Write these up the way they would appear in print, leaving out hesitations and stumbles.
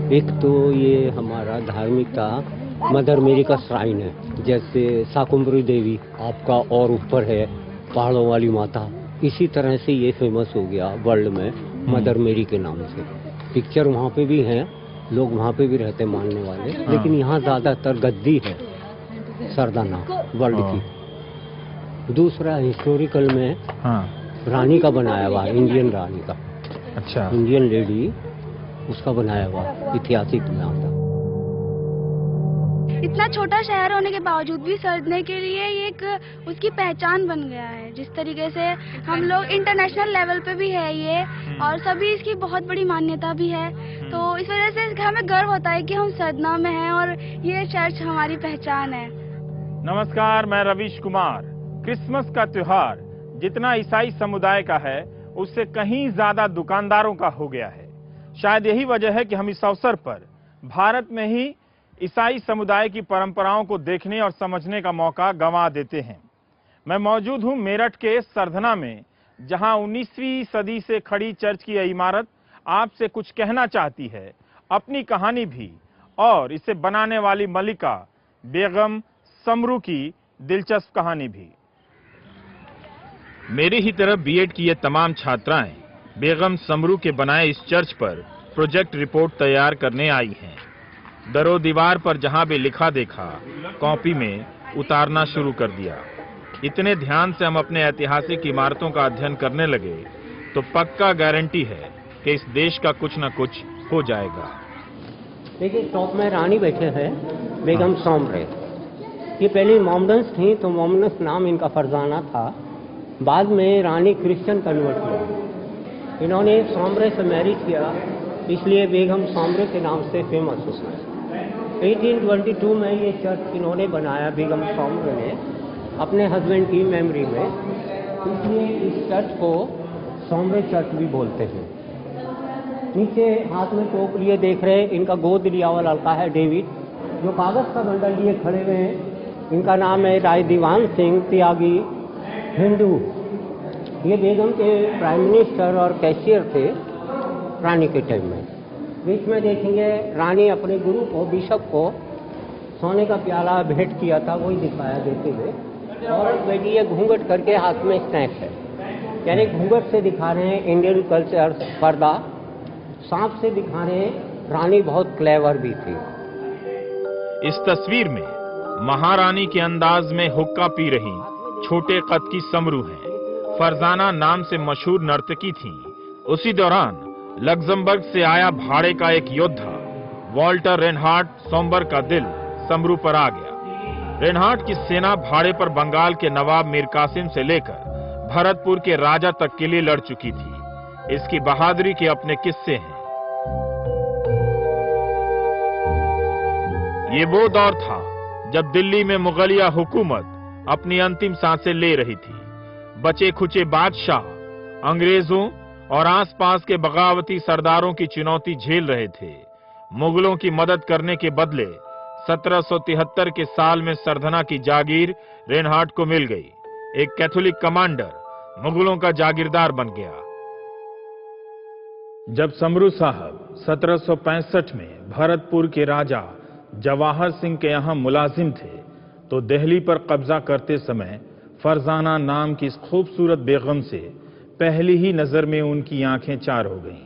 एक तो ये हमारा धार्मिक का मदर मेरी का श्राइन है, जैसे शाकुंभरी देवी आपका और ऊपर है पहाड़ों वाली माता, इसी तरह से ये फेमस हो गया वर्ल्ड में मदर मेरी के नाम से। पिक्चर वहाँ पे भी हैं, लोग वहाँ पे भी रहते मानने वाले, लेकिन यहाँ ज्यादातर गद्दी है सरदाना वर्ल्ड की। दूसरा हिस्टोरिकल में रानी का बनाया हुआ, इंडियन रानी का, अच्छा, इंडियन लेडी उसका बनाया हुआ ऐतिहासिक नाम था। इतना छोटा शहर होने के बावजूद भी सजने के लिए ये एक उसकी पहचान बन गया है। जिस तरीके से हम लोग इंटरनेशनल लेवल पे भी है ये, और सभी इसकी बहुत बड़ी मान्यता भी है। तो इस वजह से हमें गर्व होता है कि हम सजना में हैं और ये चर्च हमारी पहचान है। नमस्कार, मैं रवीश कुमार। क्रिसमस का त्योहार जितना ईसाई समुदाय का है, उससे कहीं ज्यादा दुकानदारों का हो गया है। शायद यही वजह है कि हम इस अवसर पर भारत में ही ईसाई समुदाय की परंपराओं को देखने और समझने का मौका गंवा देते हैं। मैं मौजूद हूं मेरठ के सरधना में, जहां 19वीं सदी से खड़ी चर्च की यह इमारत आपसे कुछ कहना चाहती है, अपनी कहानी भी, और इसे बनाने वाली मलिका बेगम समरू की दिलचस्प कहानी भी। मेरी ही तरफ बीएड की ये तमाम छात्राएं बेगम समरू के बनाए इस चर्च पर प्रोजेक्ट रिपोर्ट तैयार करने आई हैं। दरो दीवार पर जहां भी लिखा देखा, कॉपी में उतारना शुरू कर दिया। इतने ध्यान से हम अपने ऐतिहासिक इमारतों का अध्ययन करने लगे तो पक्का गारंटी है कि इस देश का कुछ न कुछ हो जाएगा। देखिए, टॉप में रानी बैठे हैं बेगम सौमरे। ये पहले मोमडन्स थी, तो मोमडन्स नाम इनका फरजाना था। बाद में रानी क्रिश्चियन कन्वर्ट हुआ, इन्होंने सौमरे से मैरिज किया, इसलिए बेगम सौमरे के नाम से फेमस हुआ। 1822 में ये चर्च इन्होंने बनाया, बेगम सौमरे ने, अपने हस्बैंड की मेमोरी में, इसलिए इस चर्च को सौमरे चर्च भी बोलते हैं। नीचे हाथ में टोकरी लिए देख रहे हैं, इनका गोद लिया हुआ लड़का है डेविड, जो कागज का बंडल लिए खड़े हुए हैं। इनका नाम है राय दीवान सिंह त्यागी हिंदू। ये बेगम के प्राइम मिनिस्टर और कैशियर थे रानी के टाइम में। बीच में देखेंगे रानी अपने गुरु को, बिशप को, सोने का प्याला भेंट किया था, वही दिखाया देते हुए। और बेटी ये घूंघट करके हाथ में स्नैक है, यानी घूंघट से दिखा रहे हैं इंडियन कल्चर, पर्दा। सांप से दिखा रहे हैं रानी बहुत क्लेवर भी थी। इस तस्वीर में महारानी के अंदाज में हुक्का पी रही छोटे कद की समरू हैं। फरजाना नाम से मशहूर नर्तकी थीं। उसी दौरान लग्जमबर्ग से आया भाड़े का एक योद्धा वॉल्टर रेनहार्ट सोमबर का दिल समरू पर आ गया। रेनहार्ट की सेना भाड़े पर बंगाल के नवाब मीर कासिम से लेकर भरतपुर के राजा तक के लिए लड़ चुकी थी। इसकी बहादुरी के अपने किस्से हैं। ये वो दौर था जब दिल्ली में मुगलिया हुकूमत अपनी अंतिम सांसें ले रही थी। बचे खुचे बादशाह अंग्रेजों और आसपास के बगावती सरदारों की चुनौती झेल रहे थे। मुगलों की मदद करने के बदले 1773 के साल में सरधना की जागीर रेनहार्ट को मिल गई। एक कैथोलिक कमांडर मुगलों का जागीरदार बन गया। जब समरू साहब 1765 में भरतपुर के राजा जवाहर सिंह के यहां मुलाजिम थे, तो दिल्ली पर कब्जा करते समय फरजाना नाम की इस खूबसूरत बेगम से पहली ही नजर में उनकी आंखें चार हो गईं।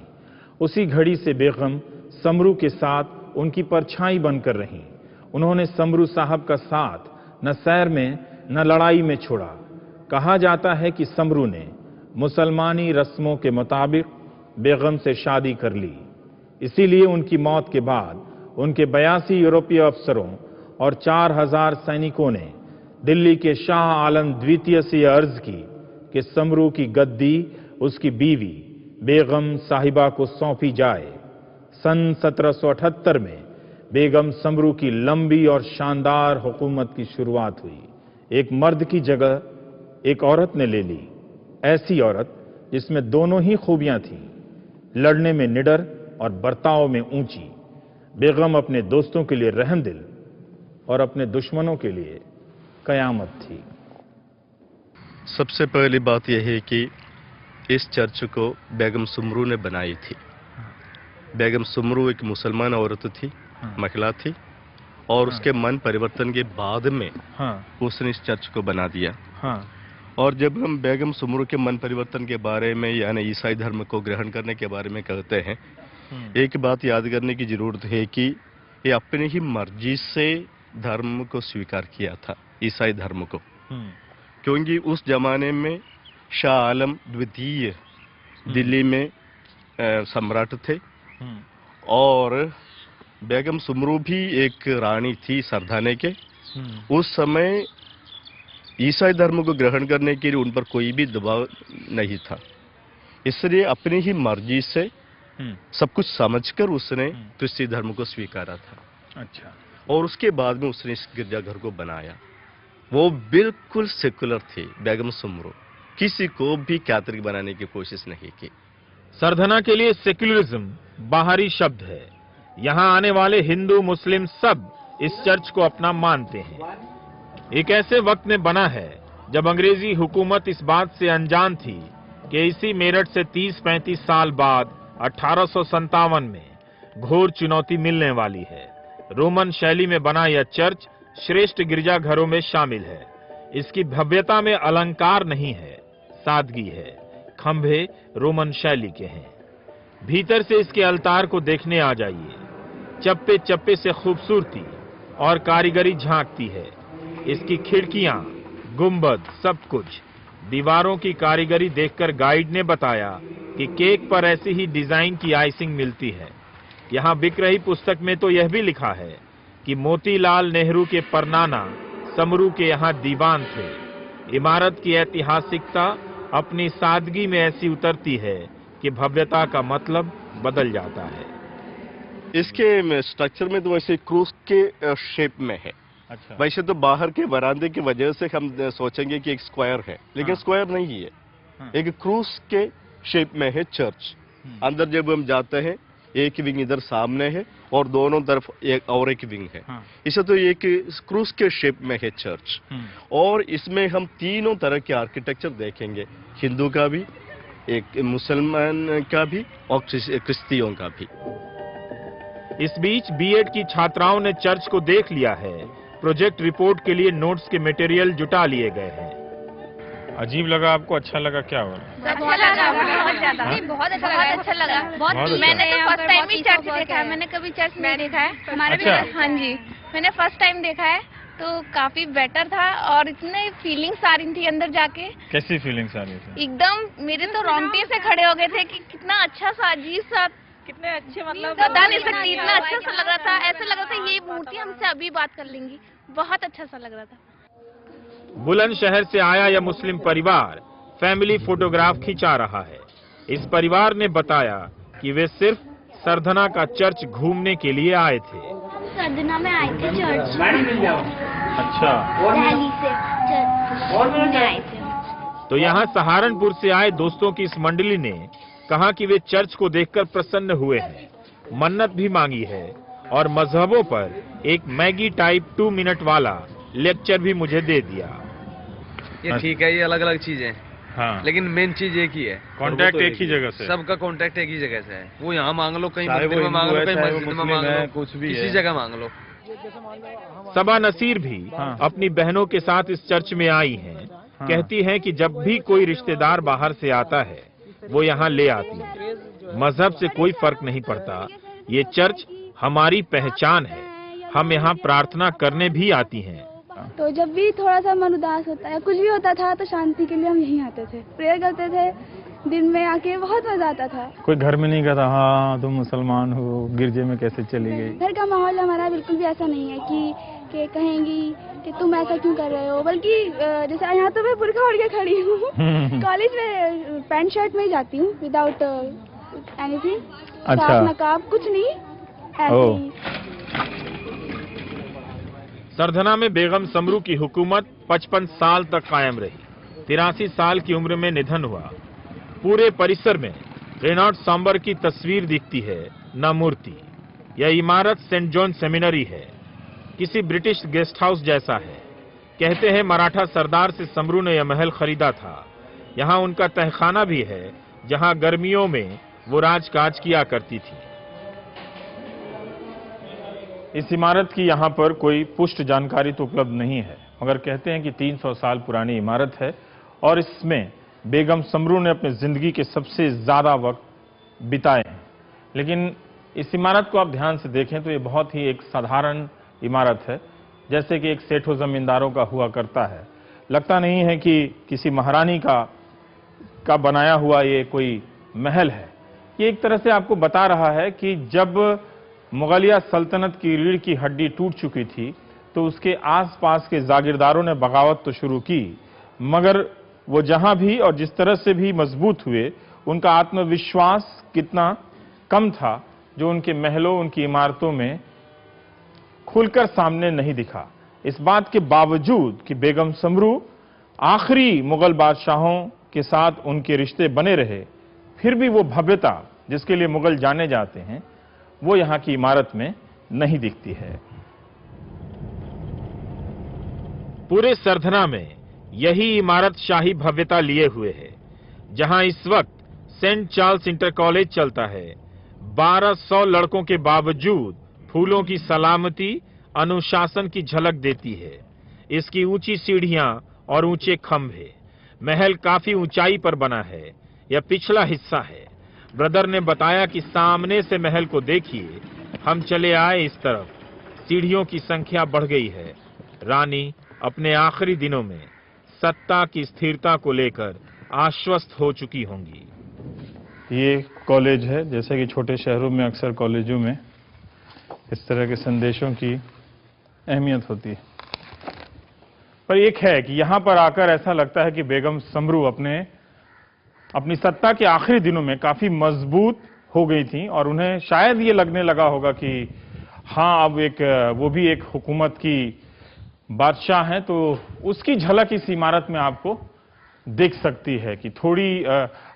उसी घड़ी से बेगम समरू के साथ उनकी परछाई बनकर रहीं। उन्होंने समरू साहब का साथ न सैर में न लड़ाई में छोड़ा। कहा जाता है कि समरू ने मुसलमानी रस्मों के मुताबिक बेगम से शादी कर ली। इसीलिए उनकी मौत के बाद उनके 82 यूरोपीय अफसरों और 4000 सैनिकों ने दिल्ली के शाह आलम द्वितीय से अर्ज की कि समरू की गद्दी उसकी बीवी बेगम साहिबा को सौंपी जाए। सन 1778 में बेगम समरू की लंबी और शानदार हुकूमत की शुरुआत हुई। एक मर्द की जगह एक औरत ने ले ली, ऐसी औरत जिसमें दोनों ही खूबियां थीं, लड़ने में निडर और बर्ताव में ऊंची। बेगम अपने दोस्तों के लिए रहमदिल और अपने दुश्मनों के लिए कयामत थी। सबसे पहली बात यह है कि इस चर्च को बेगम समरू ने बनाई थी। बेगम सुमरू एक मुसलमान औरत थी, महिला थी, और उसके मन परिवर्तन के बाद में उसने इस चर्च को बना दिया। और जब हम बेगम सुमरू के मन परिवर्तन के बारे में यानी ईसाई धर्म को ग्रहण करने के बारे में कहते हैं, एक बात याद करने की जरूरत है कि ये अपनी ही मर्जी से धर्म को स्वीकार किया था, ईसाई धर्म को, क्योंकि उस जमाने में शाह आलम द्वितीय दिल्ली में सम्राट थे और बेगम सुमरू भी एक रानी थी सरदाने के। उस समय ईसाई धर्म को ग्रहण करने के लिए उन पर कोई भी दबाव नहीं था, इसलिए अपनी ही मर्जी से सब कुछ समझकर उसने क्रिश्चियन धर्म को स्वीकारा था। अच्छा। और उसके बाद में उसने इस गिरजाघर को बनाया। वो बिल्कुल सेकुलर थी बेगम सुमरू, किसी को भी कैथोलिक बनाने की कोशिश नहीं की। सरधना के लिए सेक्युलरिज्म बाहरी शब्द है। यहाँ आने वाले हिंदू मुस्लिम सब इस चर्च को अपना मानते हैं। एक ऐसे वक्त में बना है जब अंग्रेजी हुकूमत इस बात से अनजान थी कि इसी मेरठ से 30-35 साल बाद 1857 में घोर चुनौती मिलने वाली है। रोमन शैली में बना यह चर्च श्रेष्ठ गिरजाघरों में शामिल है। इसकी भव्यता में अलंकार नहीं है, सादगी है। खंभे रोमन शैली के हैं। भीतर से इसके अलतार को देखने आ जाइए। चप्पे चप्पे से खूबसूरती और कारीगरी झांकती है। इसकी खिड़कियां, गुंबद, सब कुछ। दीवारों की कारीगरी देखकर गाइड ने बताया कि केक पर ऐसी ही डिजाइन की आइसिंग मिलती है। यहाँ बिक रही पुस्तक में तो यह भी लिखा है कि मोतीलाल नेहरू के परनाना समरू के यहाँ दीवान थे। इमारत की ऐतिहासिकता अपनी सादगी में ऐसी उतरती है कि भव्यता का मतलब बदल जाता है। इसके स्ट्रक्चर में तो वैसे क्रूस के शेप में है। अच्छा। वैसे तो बाहर के वरांदे की वजह से हम सोचेंगे कि एक स्क्वायर है, लेकिन स्क्वायर नहीं है। एक क्रूस के शेप में है चर्च। अंदर जब हम जाते हैं एक विंग इधर सामने है और दोनों तरफ एक और एक विंग है। इसे तो एक क्रूस के शेप में है चर्च। और इसमें हम तीनों तरह के आर्किटेक्चर देखेंगे, हिंदू का भी, एक मुसलमान का भी और क्रिश्चियों का भी। इस बीच बीएड की छात्राओं ने चर्च को देख लिया है। प्रोजेक्ट रिपोर्ट के लिए नोट्स के मटेरियल जुटा लिए गए हैं। अजीब लगा आपको? अच्छा लगा? क्या हो रहा है? बहुत अच्छा लगा। मैंने तो फर्स्ट टाइम ही चर्च देखा है, मैंने कभी चर्च नहीं देखा है। हमारे भी, हाँ जी, मैंने फर्स्ट टाइम देखा है तो काफी बेटर था और इतने फीलिंग्स आ रही थी अंदर जाके। कैसी फीलिंग्स आ रही थी? एकदम मेरे तो रोंगटे से खड़े हो गए थे कि कितना अच्छा सा, अजीब सा, कितने अच्छे, मतलब बता नहीं सकती, इतना अच्छा सा लग रहा था। ऐसा लग रहा था ये मूर्ति हमसे अभी बात कर लेंगी। बहुत अच्छा सा लग रहा था। बुलंदशहर से आया यह मुस्लिम परिवार फैमिली फोटोग्राफ खिंचा रहा है। इस परिवार ने बताया कि वे सिर्फ सरधना का चर्च घूमने के लिए आए थे। सरधना में आए थे चर्च। अच्छा। दिल्ली से चर्च आए थे। तो यहाँ सहारनपुर से आए दोस्तों की इस मंडली ने कहा कि वे चर्च को देखकर प्रसन्न हुए हैं, मन्नत भी मांगी है और मजहबों पर एक मैगी टाइप 2 मिनट वाला लेक्चर भी मुझे दे दिया। ये ठीक है, ये अलग अलग चीजें, हाँ, लेकिन मेन चीज एक ही है, कॉन्टैक्ट एक ही जगह से, सबका कॉन्टैक्ट एक ही जगह से है। वो यहाँ मांग लो, कहीं मंदिर में मांग लो, कहीं मस्जिद में मांग लो, कुछ भी किसी जगह मांग लो। सबा नसीर भी अपनी बहनों के साथ इस चर्च में आई हैं। कहती हैं कि जब भी कोई रिश्तेदार बाहर से आता है वो यहाँ ले आती है। मजहब से कोई फर्क नहीं पड़ता, ये चर्च हमारी पहचान है। हम यहाँ प्रार्थना करने भी आती हैं। तो जब भी थोड़ा सा मन उदास होता है, कुछ भी होता था, तो शांति के लिए हम यहीं आते थे, प्रेयर करते थे। दिन में आके बहुत मजा आता था। कोई घर में नहीं कहता हाँ तुम मुसलमान हो, गिरजे में कैसे चली गई। घर का माहौल हमारा बिल्कुल भी ऐसा नहीं है कि कहेंगी कि तुम ऐसा क्यों कर रहे हो, बल्कि जैसे यहाँ तो मैं बुर्का ओढ़ के खड़ी हूँ। कॉलेज में पैंट शर्ट में ही जाती हूँ, विदाउट एनीथिंग। अच्छा। नकाब कुछ नहीं, ऐसे ही। सरधना में बेगम समरू की हुकूमत 55 साल तक कायम रही। 83 साल की उम्र में निधन हुआ। पूरे परिसर में रेनॉल्ड सांबर की तस्वीर दिखती है, न मूर्ति। यह इमारत सेंट जॉन सेमिनरी है, किसी ब्रिटिश गेस्ट हाउस जैसा है। कहते हैं मराठा सरदार से समरू ने यह महल खरीदा था। यहाँ उनका तहखाना भी है, जहाँ गर्मियों में वो राजकाज किया करती थी। इस इमारत की यहाँ पर कोई पुष्ट जानकारी तो उपलब्ध नहीं है, मगर कहते हैं कि 300 साल पुरानी इमारत है और इसमें बेगम समरू ने अपनी जिंदगी के सबसे ज्यादा वक्त बिताए हैं। लेकिन इस इमारत को आप ध्यान से देखें तो ये बहुत ही एक साधारण इमारत है, जैसे कि एक सेठों जमींदारों का हुआ करता है। लगता नहीं है कि किसी महारानी का बनाया हुआ ये कोई महल है। ये एक तरह से आपको बता रहा है कि जब मुगलिया सल्तनत की रीढ़ की हड्डी टूट चुकी थी तो उसके आसपास के जागीरदारों ने बगावत तो शुरू की, मगर वो जहां भी और जिस तरह से भी मजबूत हुए, उनका आत्मविश्वास कितना कम था जो उनके महलों, उनकी इमारतों में खुलकर सामने नहीं दिखा। इस बात के बावजूद कि बेगम समरू आखिरी मुगल बादशाहों के साथ उनके रिश्ते बने रहे, फिर भी वो भव्यता जिसके लिए मुगल जाने जाते हैं वो यहां की इमारत में नहीं दिखती है। पूरे सरधना में यही इमारत शाही भव्यता लिए हुए है। जहां इस वक्त सेंट चार्ल्स इंटर कॉलेज चलता है, 1200 लड़कों के बावजूद फूलों की सलामती अनुशासन की झलक देती है। इसकी ऊंची सीढ़ियां और ऊंचे खंभे, महल काफी ऊंचाई पर बना है। यह पिछला हिस्सा है। ब्रदर ने बताया कि सामने से महल को देखिए, हम चले आए इस तरफ, सीढ़ियों की संख्या बढ़ गई है। रानी अपने आखिरी दिनों में सत्ता की स्थिरता को लेकर आश्वस्त हो चुकी होंगी। ये कॉलेज है, जैसे कि छोटे शहरों में अक्सर कॉलेजों में इस तरह के संदेशों की अहमियत होती है। पर एक है कि यहां पर आकर ऐसा लगता है कि बेगम समरू अपनी सत्ता के आखिरी दिनों में काफी मजबूत हो गई थी और उन्हें शायद ये लगने लगा होगा कि हाँ, अब वो भी एक हुकूमत की बादशाह हैं, तो उसकी झलक इस इमारत में आपको दिख सकती है कि थोड़ी,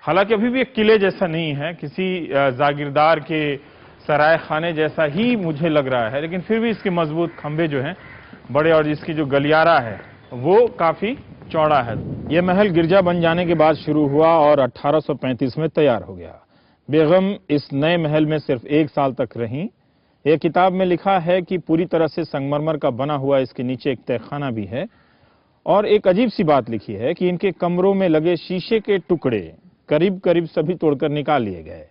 हालांकि अभी भी एक किले जैसा नहीं है, किसी जागीरदार के सराय खाने जैसा ही मुझे लग रहा है, लेकिन फिर भी इसके मजबूत खंभे जो हैं बड़े और इसकी जो गलियारा है वो काफी चौड़ा है। यह महल गिरजा बन जाने के बाद शुरू हुआ और 1835 में तैयार हो गया। बेगम इस नए महल में सिर्फ 1 साल तक रहीं। एक किताब में लिखा है कि पूरी तरह से संगमरमर का बना हुआ इसके नीचे एक तहखाना भी है और एक अजीब सी बात लिखी है कि इनके कमरों में लगे शीशे के टुकड़े करीब करीब सभी तोड़कर निकाल लिए गए।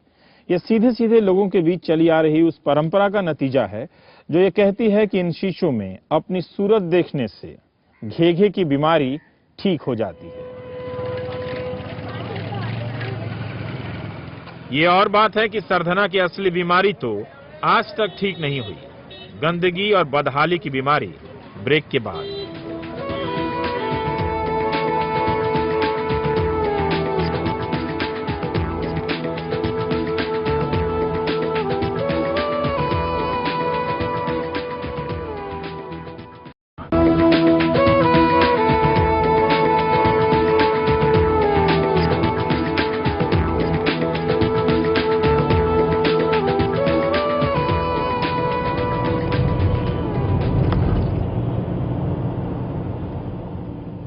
ये सीधे सीधे लोगों के बीच चली आ रही उस परंपरा का नतीजा है जो ये कहती है कि इन शीशों में अपनी सूरत देखने से घेघे की बीमारी ठीक हो जाती है। ये और बात है कि सरधना की असली बीमारी तो आज तक ठीक नहीं हुई, गंदगी और बदहाली की बीमारी ब्रेक के बाद।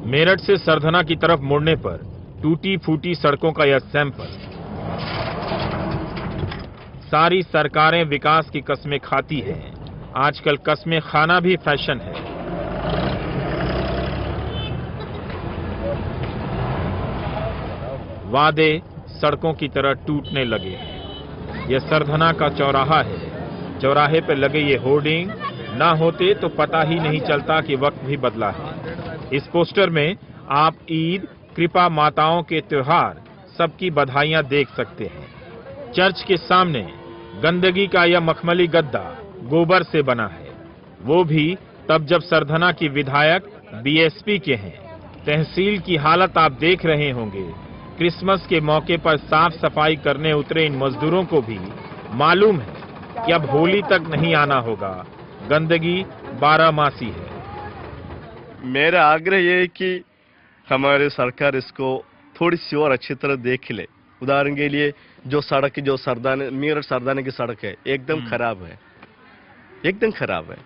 मेरठ से सरधना की तरफ मुड़ने पर टूटी फूटी सड़कों का यह सैंपल। सारी सरकारें विकास की कस्में खाती हैं। आजकल कस्में खाना भी फैशन है। वादे सड़कों की तरह टूटने लगे हैं। यह सरधना का चौराहा है। चौराहे पर लगे ये होर्डिंग ना होते तो पता ही नहीं चलता कि वक्त भी बदला है। इस पोस्टर में आप ईद, कृपा माताओं के त्योहार सबकी बधाइयां देख सकते हैं। चर्च के सामने गंदगी का यह मखमली गद्दा गोबर से बना है, वो भी तब जब सरधना की विधायक बीएसपी के हैं। तहसील की हालत आप देख रहे होंगे। क्रिसमस के मौके पर साफ सफाई करने उतरे इन मजदूरों को भी मालूम है कि अब होली तक नहीं आना होगा। गंदगी 12मासी है। मेरा आग्रह ये है कि हमारे सरकार इसको थोड़ी सी और अच्छी तरह देख ले। उदाहरण के लिए जो सड़क, जो सरदाने, मेरठ सरदाने की सड़क है, एकदम खराब है, एकदम खराब है।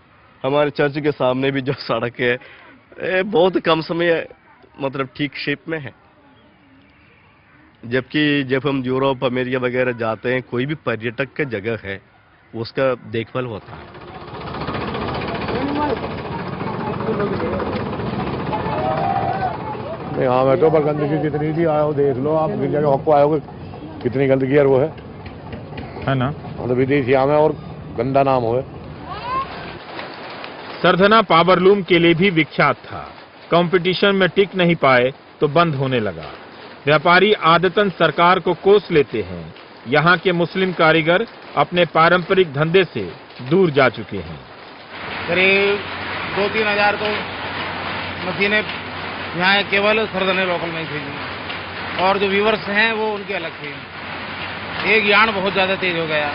हमारे चर्च के सामने भी जो सड़क है बहुत कम समय मतलब ठीक शेप में है। जबकि जब हम यूरोप, अमेरिका वगैरह जाते हैं, कोई भी पर्यटक का जगह है उसका देखभाल होता है। यहाँ मैं तो पर गंदगी कितनी थी, आओ देख लो आप, जिन जगह आपको आओगे कितनी गंदगी है वो है ना। तो विदेशी आम है और गंदा नाम हो। सरधना पावरलूम के लिए भी विख्यात था। कंपटीशन में टिक नहीं पाए तो बंद होने लगा। व्यापारी आदतन सरकार को कोस लेते हैं। यहाँ के मुस्लिम कारीगर अपने पारंपरिक धंधे से दूर जा चुके हैं। करीब 2-3 हजार तो मशीनें यहाँ केवल सरधने लोकल में ही थी, और जो व्यूवर्स हैं वो उनकी अलग थी। एक यार्न बहुत ज्यादा तेज हो गया,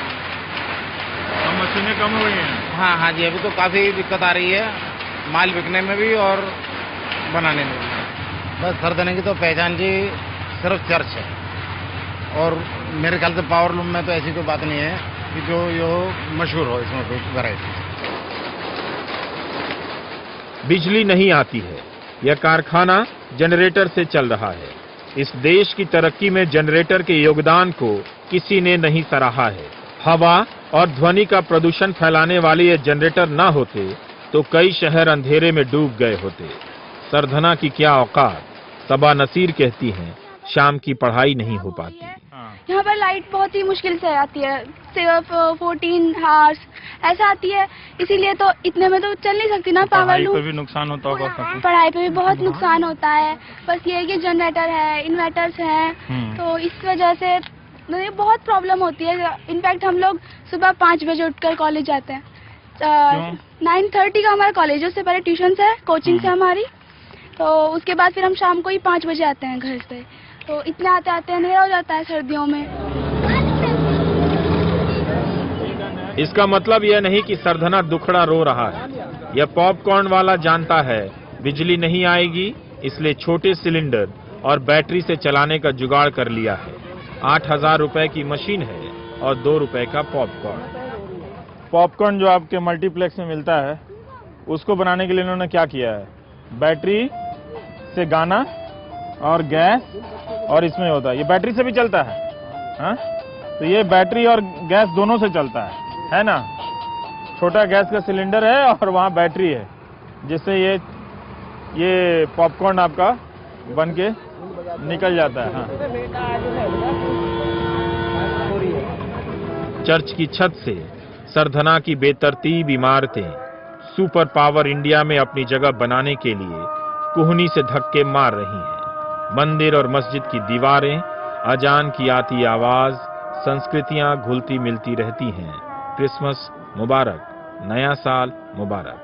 मशीनें कम हो गई हैं। हाँ जी, अभी तो काफी दिक्कत आ रही है माल बिकने में भी और बनाने में भी। बस सरधने की तो पहचान जी सिर्फ चर्च है, और मेरे ख्याल से पावरलूम में तो ऐसी कोई बात नहीं है कि जो मशहूर हो इसमें कोई वैरायटी। बिजली नहीं आती है। यह कारखाना जनरेटर से चल रहा है। इस देश की तरक्की में जनरेटर के योगदान को किसी ने नहीं सराहा है। हवा और ध्वनि का प्रदूषण फैलाने वाले ये जनरेटर न होते तो कई शहर अंधेरे में डूब गए होते। सरधना की क्या औकात। सबा नसीर कहती हैं, शाम की पढ़ाई नहीं हो पाती। यहाँ पर लाइट बहुत ही मुश्किल से आती है, सिर्फ 14 आवर्स ऐसा आती है, इसीलिए तो इतने में तो चल नहीं सकती ना पावरलूम। पढ़ाई पे भी नुकसान होता होगा। पढ़ाई पे भी बहुत नुकसान होता है। बस ये है कि जनरेटर है, इन्वर्टर्स हैं, तो इस वजह से बहुत प्रॉब्लम होती है। इनफैक्ट हम लोग सुबह 5 बजे उठकर कॉलेज जाते हैं। 9:30 का हमारा कॉलेज है, उससे पहले ट्यूशन है, कोचिंग है हमारी, तो उसके बाद फिर हम शाम को ही 5 बजे आते हैं घर से। तो इतने आते आते अंधेरा हो जाता है सर्दियों में। इसका मतलब यह नहीं कि सरधना दुखड़ा रो रहा है। यह पॉपकॉर्न वाला जानता है बिजली नहीं आएगी, इसलिए छोटे सिलेंडर और बैटरी से चलाने का जुगाड़ कर लिया है। 8,000 रुपए की मशीन है और 2 रुपए का पॉपकॉर्न। पॉपकॉर्न जो आपके मल्टीप्लेक्स में मिलता है, उसको बनाने के लिए इन्होंने क्या किया है, बैटरी से गाना और गैस, और इसमें होता है, ये बैटरी से भी चलता है। हाँ, तो ये बैटरी और गैस दोनों से चलता है ना। छोटा गैस का सिलेंडर है और वहाँ बैटरी है, जिससे ये पॉपकॉर्न आपका बन के निकल जाता है। हाँ। चर्च की छत से सरधना की बेतरतीब इमारतें सुपर पावर इंडिया में अपनी जगह बनाने के लिए कुहनी से धक्के मार रही हैं। मंदिर और मस्जिद की दीवारें, अजान की आती आवाज, संस्कृतियां घुलती मिलती रहती हैं। क्रिसमस मुबारक, नया साल मुबारक।